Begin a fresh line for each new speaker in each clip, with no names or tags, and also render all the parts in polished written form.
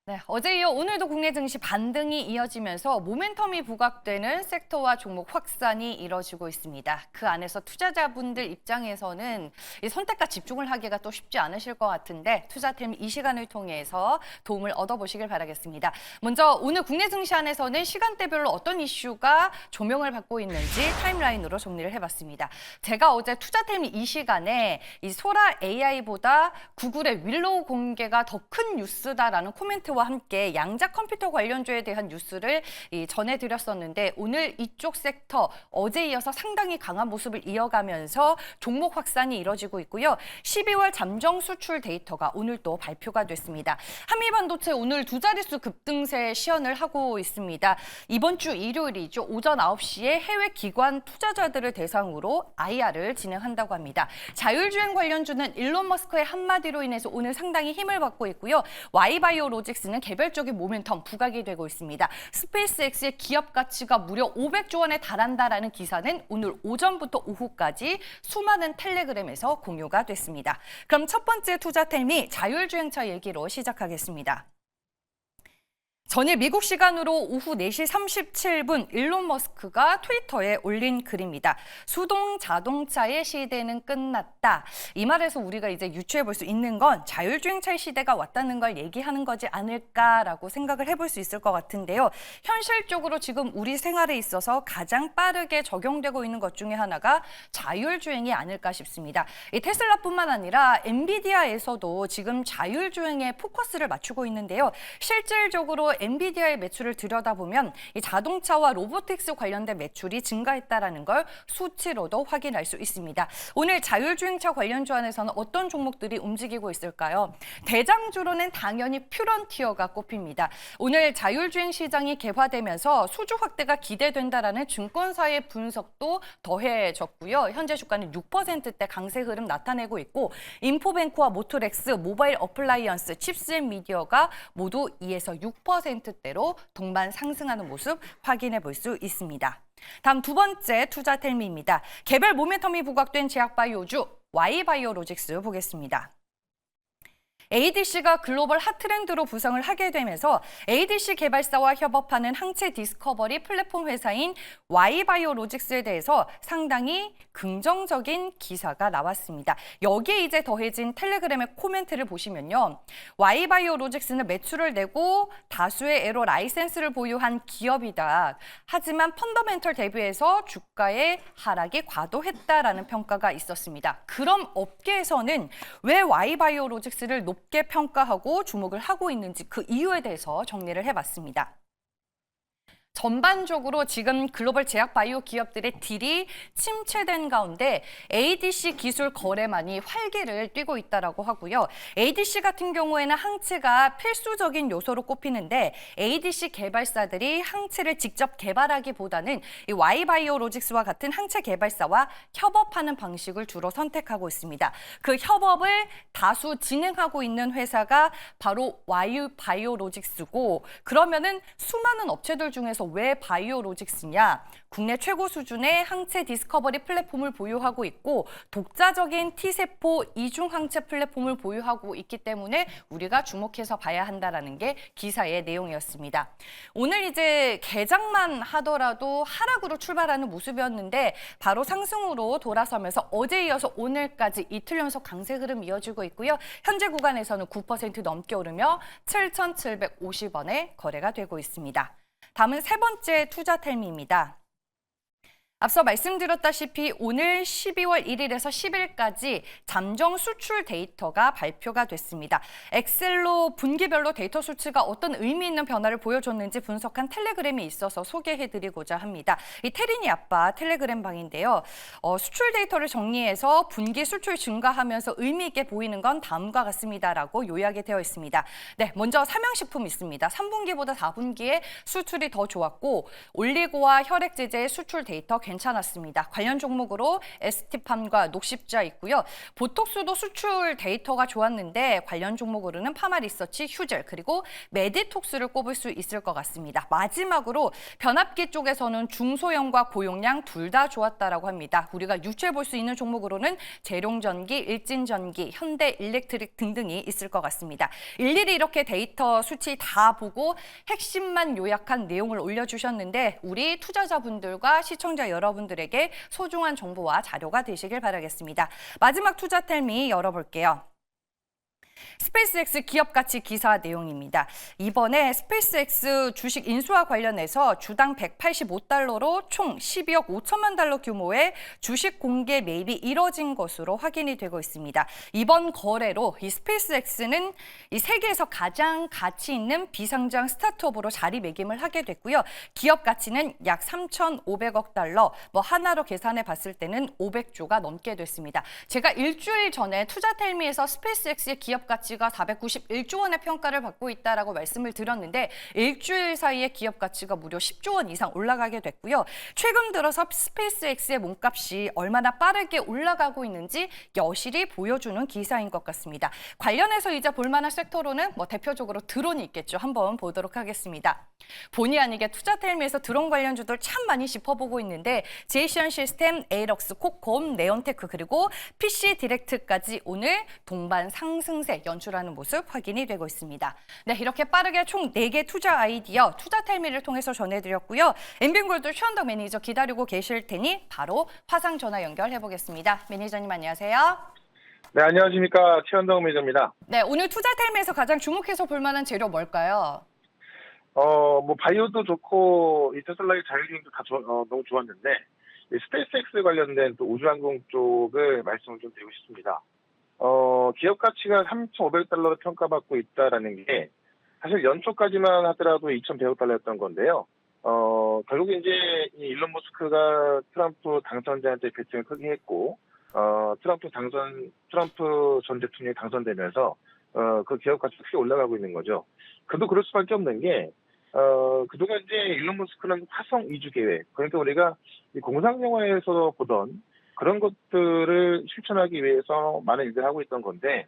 네, 어제 이어 오늘도 국내 증시 반등이 이어지면서 모멘텀이 부각되는 섹터와 종목 확산이 이뤄지고 있습니다. 그 안에서 투자자분들 입장에서는 이 선택과 집중을 하기가 또 쉽지 않으실 것 같은데 투자팀 이 시간을 통해서 도움을 얻어보시길 바라겠습니다. 먼저 오늘 국내 증시 안에서는 시간대별로 어떤 이슈가 조명을 받고 있는지 타임라인으로 정리를 해봤습니다. 제가 어제 투자팀 이 시간에 이 소라 AI보다 구글의 윌로우 공개가 더 큰 뉴스다라는 코멘트와 함께 양자 컴퓨터 관련주에 대한 뉴스를 전해드렸었는데 오늘 이쪽 섹터 어제 이어서 상당히 강한 모습을 이어가면서 종목 확산이 이뤄지고 있고요. 12월 잠정 수출 데이터가 오늘 또 발표가 됐습니다. 한미반도체 오늘 두 자릿수 급등세 시연을 하고 있습니다. 이번 주 일요일이죠. 오전 9시에 해외 기관 투자자들을 대상으로 IR을 진행한다고 합니다. 자율주행 관련주는 일론 머스크의 한마디로 인해서 오늘 상당히 힘을 받고 있고요. Y바이오로직스는 개별적인 모멘텀 부각이 되고 있습니다. 스페이스X의 기업 가치가 무려 500조 원에 달한다라는 기사는 오늘 오전부터 오후까지 수많은 텔레그램에서 공유가 됐습니다. 그럼 첫 번째 투자템이 자율주행차 얘기로 시작하겠습니다. 전일 미국 시간으로 오후 4시 37분 일론 머스크가 트위터에 올린 글입니다. 수동 자동차의 시대는 끝났다. 이 말에서 우리가 이제 유추해 볼 수 있는 건 자율주행차의 시대가 왔다는 걸 얘기하는 거지 않을까라고 생각을 해볼 수 있을 것 같은데요. 현실적으로 지금 우리 생활에 있어서 가장 빠르게 적용되고 있는 것 중에 하나가 자율주행이 아닐까 싶습니다. 이 테슬라뿐만 아니라 엔비디아에서도 지금 자율주행에 포커스를 맞추고 있는데요. 실질적으로 엔비디아의 매출을 들여다보면 이 자동차와 로보틱스 관련된 매출이 증가했다라는 걸 수치로도 확인할 수 있습니다. 오늘 자율주행차 관련주 안에서는 어떤 종목들이 움직이고 있을까요? 대장주로는 당연히 퓨런티어가 꼽힙니다. 오늘 자율주행 시장이 개화되면서 수주 확대가 기대된다라는 증권사의 분석도 더해졌고요. 현재 주가는 6%대 강세 흐름 나타내고 있고 인포뱅크와 모토렉스, 모바일 어플라이언스, 칩스앤미디어가 모두 2에서 6%대로 동반 상승하는 모습 확인해 볼 수 있습니다. 다음 두 번째 투자 텔미입니다. 개별 모멘텀이 부각된 제약바이오주 Y바이오로직스 보겠습니다. ADC가 글로벌 핫트렌드로 부상을 하게 되면서 ADC 개발사와 협업하는 항체 디스커버리 플랫폼 회사인 Y바이오로직스에 대해서 상당히 긍정적인 기사가 나왔습니다. 여기에 이제 더해진 텔레그램의 코멘트를 보시면요. Y바이오로직스는 매출을 내고 다수의 에로 라이센스를 보유한 기업이다. 하지만 펀더멘털 대비해서 주가의 하락이 과도했다라는 평가가 있었습니다. 그럼 업계에서는 왜 Y바이오로직스를 높게 평가하고 주목을 하고 있는지 그 이유에 대해서 정리를 해봤습니다. 전반적으로 지금 글로벌 제약 바이오 기업들의 딜이 침체된 가운데 ADC 기술 거래만이 활기를 띠고 있다라고 하고요. ADC 같은 경우에는 항체가 필수적인 요소로 꼽히는데 ADC 개발사들이 항체를 직접 개발하기보다는 이 Y바이오로직스와 같은 항체 개발사와 협업하는 방식을 주로 선택하고 있습니다. 그 협업을 다수 진행하고 있는 회사가 바로 Y바이오로직스고 그러면은 수많은 업체들 중에서 왜 바이오로직스냐? 국내 최고 수준의 항체 디스커버리 플랫폼을 보유하고 있고 독자적인 T세포 이중 항체 플랫폼을 보유하고 있기 때문에 우리가 주목해서 봐야 한다라는 게 기사의 내용이었습니다. 오늘 이제 개장만 하더라도 하락으로 출발하는 모습이었는데 바로 상승으로 돌아서면서 어제 이어서 오늘까지 이틀 연속 강세 흐름 이어지고 있고요. 현재 구간에서는 9% 넘게 오르며 7,750원에 거래가 되고 있습니다. 다음은 세 번째 투자 텔미입니다. 앞서 말씀드렸다시피 오늘 12월 1일에서 10일까지 잠정 수출 데이터가 발표가 됐습니다. 엑셀로 분기별로 데이터 수치가 어떤 의미 있는 변화를 보여줬는지 분석한 텔레그램이 있어서 소개해드리고자 합니다. 이 테린이 아빠 텔레그램 방인데요. 수출 데이터를 정리해서 분기 수출 증가하면서 의미 있게 보이는 건 다음과 같습니다라고 요약이 되어 있습니다. 네, 먼저 삼양식품 있습니다. 3분기보다 4분기에 수출이 더 좋았고 올리고와 혈액제제의 수출 데이터 괜찮았습니다. 관련 종목으로 ST팜과 녹십자 있고요. 보톡스도 수출 데이터가 좋았는데 관련 종목으로는 파마리서치, 휴젤 그리고 메디톡스를 꼽을 수 있을 것 같습니다. 마지막으로 변압기 쪽에서는 중소형과 고용량 둘 다 좋았다라고 합니다. 우리가 유추해 볼 수 있는 종목으로는 재룡전기, 일진전기, 현대일렉트릭 등등이 있을 것 같습니다. 일일이 이렇게 데이터 수치 다 보고 핵심만 요약한 내용을 올려주셨는데 우리 투자자분들과 시청자 여러분들에게 소중한 정보와 자료가 되시길 바라겠습니다. 마지막 투자텔미 열어볼게요. 스페이스X 기업가치 기사 내용입니다. 이번에 스페이스X 주식 인수와 관련해서 주당 185달러로 총 12억 5천만 달러 규모의 주식 공개 매입이 이뤄진 것으로 확인이 되고 있습니다. 이번 거래로 이 스페이스X는 이 세계에서 가장 가치 있는 비상장 스타트업으로 자리매김을 하게 됐고요. 기업 가치는 약 3,500억 달러, 하나로 계산해 봤을 때는 500조가 넘게 됐습니다. 제가 일주일 전에 투자텔미에서 스페이스X의 기업 가치가 491조 원의 평가를 받고 있다라고 말씀을 드렸는데 일주일 사이에 기업 가치가 무려 10조 원 이상 올라가게 됐고요. 최근 들어서 스페이스X의 몸값이 얼마나 빠르게 올라가고 있는지 여실히 보여주는 기사인 것 같습니다. 관련해서 이제 볼만한 섹터로는 대표적으로 드론이 있겠죠. 한번 보도록 하겠습니다. 본의 아니게 투자텔미에서 드론 관련주들 참 많이 짚어보고 있는데 제이션 시스템, 에이럭스, 콕콤, 네온테크 그리고 PC 디렉트까지 오늘 동반 상승세 연출하는 모습 확인이 되고 있습니다. 네, 이렇게 빠르게 총 4개 투자 아이디어 투자텔미를 통해서 전해드렸고요. 엔빈골드 최원덕 매니저 기다리고 계실 테니 바로 화상 전화 연결해 보겠습니다. 매니저님 안녕하세요.
네, 안녕하십니까. 최원덕 매니저입니다.
네, 오늘 투자텔미에서 가장 주목해서 볼 만한 재료 뭘까요?
바이오도 좋고, 이 테슬라의 자율주행도 다 너무 좋았는데, 이 스페이스X 관련된 또 우주항공 쪽을 말씀을 좀 드리고 싶습니다. 기업 가치가 3,500달러로 평가받고 있다라는 게, 사실 연초까지만 하더라도 2,100억 달러였던 건데요. 결국에 이제 이 일론 머스크가 트럼프 당선자한테 배팅을 크게 했고, 트럼프 전 대통령이 당선되면서, 그 기업 가치가 크게 올라가고 있는 거죠. 그도 그럴 수밖에 없는 게, 그동안 이제 일론 머스크는 화성 이주 계획, 그러니까 우리가 이 공상 영화에서 보던 그런 것들을 실천하기 위해서 많은 일들을 하고 있던 건데,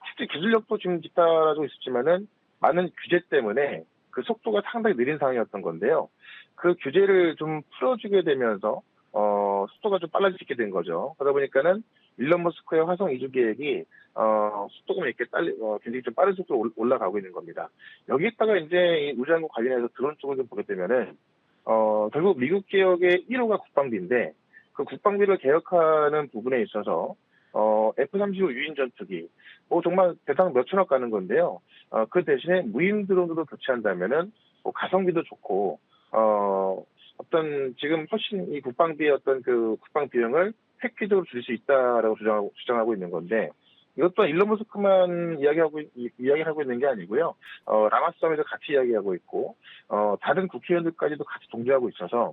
실제 기술력도 지금 뒤따라지고 있었지만은 많은 규제 때문에 그 속도가 상당히 느린 상황이었던 건데요. 그 규제를 좀 풀어주게 되면서, 속도가 좀 빨라지게 된 거죠. 그러다 보니까는 일론 머스크의 화성 이주 계획이 속도가 이렇게 굉장히 좀 빠른 속도로 올라가고 있는 겁니다. 여기에다가 이제 이 우주항공 관련해서 드론 쪽을 좀 보게 되면은 결국 미국 개혁의 1호가 국방비인데 그 국방비를 개혁하는 부분에 있어서 F-35 유인 전투기 정말 대상 몇천억 가는 건데요. 그 대신에 무인 드론으로 교체한다면은 가성비도 좋고 어떤 훨씬 이 국방비의 어떤 그 국방 비용을 획기적으로 줄일 수 있다라고 주장하고 있는 건데 이것 또한 일론 머스크만 이야기를 하고 있는 게 아니고요. 라마스섬에서 같이 이야기하고 있고 다른 국회의원들까지도 같이 동조하고 있어서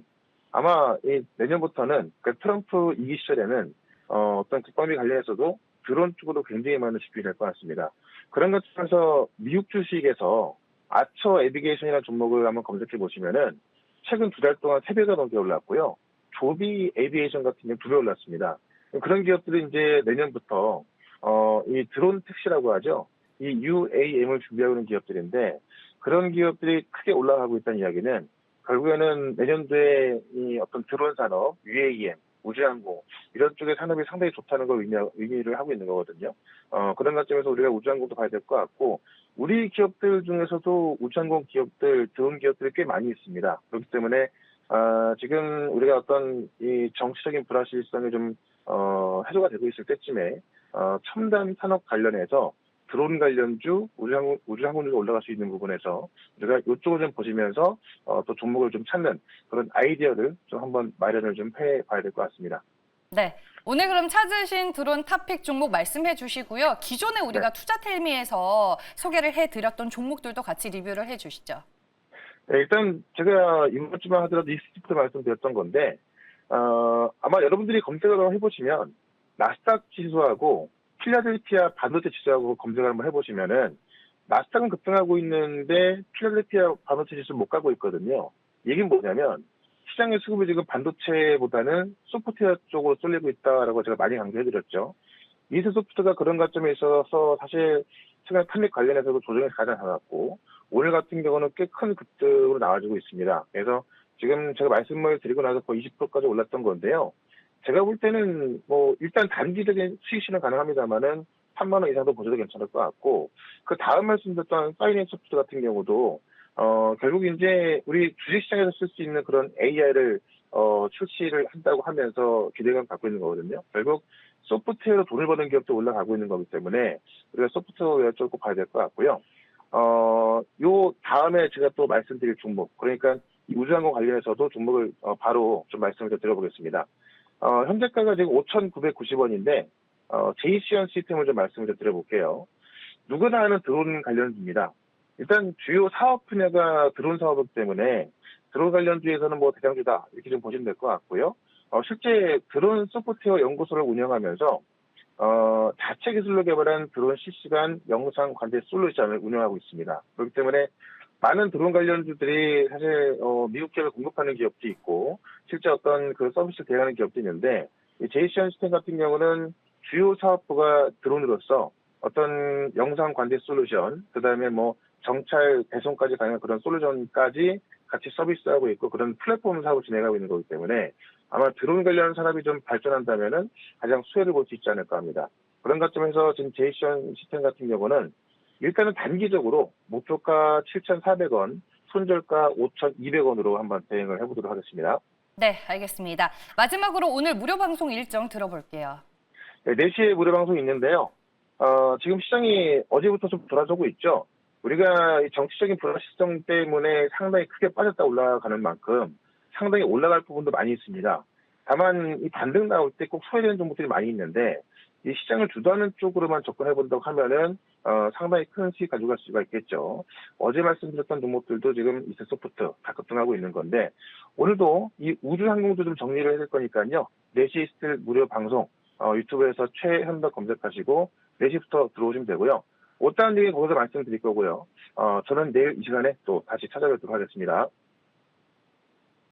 아마 이 내년부터는 그 트럼프 2기 시절에는 어떤 국방비 관련해서도 드론 쪽으로 굉장히 많은 집중이 될 것 같습니다. 그런 것 중에서 미국 주식에서 아처 애비게이션이라는 종목을 한번 검색해 보시면은 최근 2달 동안 3배가 넘게 올랐고요. 조비 에비에이션 같은 경우는 2배 올랐습니다. 그런 기업들이 이제 내년부터 이 드론 택시라고 하죠. 이 UAM을 준비하고 있는 기업들인데 그런 기업들이 크게 올라가고 있다는 이야기는 결국에는 내년도에 이 어떤 드론 산업, UAM, 우주항공 이런 쪽의 산업이 상당히 좋다는 걸 의미를 하고 있는 거거든요. 그런 관점에서 우리가 우주항공도 봐야 될 것 같고 우리 기업들 중에서도 우주항공 기업들, 드론 기업들이 꽤 많이 있습니다. 그렇기 때문에 지금 우리가 어떤 이 정치적인 불확실성이 좀 해소가 되고 있을 때쯤에 첨단 산업 관련해서 드론 관련주, 우주항공주가 올라갈 수 있는 부분에서 우리가 이쪽을 좀 보시면서 또 종목을 좀 찾는 그런 아이디어를 좀 한번 마련을 좀 해봐야 될 것 같습니다.
네. 오늘 그럼 찾으신 드론 탑픽 종목 말씀해 주시고요. 기존에 우리가 투자텔미에서 소개를 해드렸던 종목들도 같이 리뷰를 해 주시죠.
네, 일단 제가 이번 주만 하더라도 이스트부터 말씀드렸던 건데 아마 여러분들이 검색을 해보시면 나스닥 지수하고 필라델피아 반도체 지수하고 검색을 한번 해보시면은 나스닥은 급등하고 있는데 필라델피아 반도체 지수는 못 가고 있거든요. 얘기는 뭐냐면 시장의 수급이 지금 반도체보다는 소프트웨어 쪽으로 쏠리고 있다라고 제가 많이 강조해드렸죠. 이스소프트가 그런 관점에 있어서 사실 최근 판립 관련해서도 조정이 가장 작았고 오늘 같은 경우는 꽤 큰 급등으로 나와주고 있습니다. 그래서 지금 제가 말씀을 드리고 나서 거의 20%까지 올랐던 건데요. 제가 볼 때는 뭐 일단 단기적인 수익 실현 가능합니다만은 3만 원 이상도 보셔도 괜찮을 것 같고 그 다음 말씀드렸던 파이낸소프트 같은 경우도 결국 이제 우리 주식시장에서 쓸 수 있는 그런 AI를 출시를 한다고 하면서 기대감 갖고 있는 거거든요. 결국 소프트웨어로 돈을 버는 기업도 올라가고 있는 거기 때문에 우리가 소프트웨어 쪽을 꼭 봐야 될 것 같고요. 요 다음에 제가 또 말씀드릴 종목, 그러니까 이 우주항공 관련해서도 종목을 바로 좀 말씀을 좀 드려보겠습니다. 현재가가 지금 5,990원인데 제이시언 시스템을 좀 말씀을 좀 드려볼게요. 누구나 아는 드론 관련주입니다. 일단 주요 사업 분야가 드론 사업이기 때문에 드론 관련주에서는 뭐 대장주다 이렇게 좀 보시면 될 것 같고요. 실제 드론 소프트웨어 연구소를 운영하면서 자체 기술로 개발한 드론 실시간 영상 관제 솔루션을 운영하고 있습니다. 그렇기 때문에 많은 드론 관련주들이 사실 미국 기업을 공급하는 기업도 있고 실제 어떤 그 서비스를 대행하는 기업도 있는데 이 제이시언 시스템 같은 경우는 주요 사업부가 드론으로서 어떤 영상 관제 솔루션, 그다음에 뭐 정찰 배송까지 가능한 그런 솔루션까지 같이 서비스하고 있고 그런 플랫폼 사업을 진행하고 있는 거기 때문에 아마 드론 관련 산업이 좀 발전한다면은 가장 수혜를 볼 수 있지 않을까 합니다. 그런 관점에서 지금 제이시언 시스템 같은 경우는 일단은 단기적으로 목표가 7,400원, 손절가 5,200원으로 한번 대응을 해보도록 하겠습니다.
네, 알겠습니다. 마지막으로 오늘 무료 방송 일정 들어볼게요.
네, 4시에 무료 방송이 있는데요. 지금 시장이 어제부터 좀 돌아서고 있죠. 우리가 이 정치적인 불확실성 때문에 상당히 크게 빠졌다 올라가는 만큼 상당히 올라갈 부분도 많이 있습니다. 다만 이 반등 나올 때 꼭 소외되는 종목들이 많이 있는데 이 시장을 주도하는 쪽으로만 접근해 본다고 하면은 상당히 큰 수익 가져갈 수가 있겠죠. 어제 말씀드렸던 종목들도 지금 이스소프트 다 급등하고 있는 건데 오늘도 이 우주항공도 좀 정리를 해야 될 거니까요. 4시 있을 무료 방송 유튜브에서 최현덕 검색하시고 4시부터 들어오시면 되고요. 못다한 얘기 거기서 말씀드릴 거고요. 저는 내일 이 시간에 또 다시 찾아뵙도록 하겠습니다.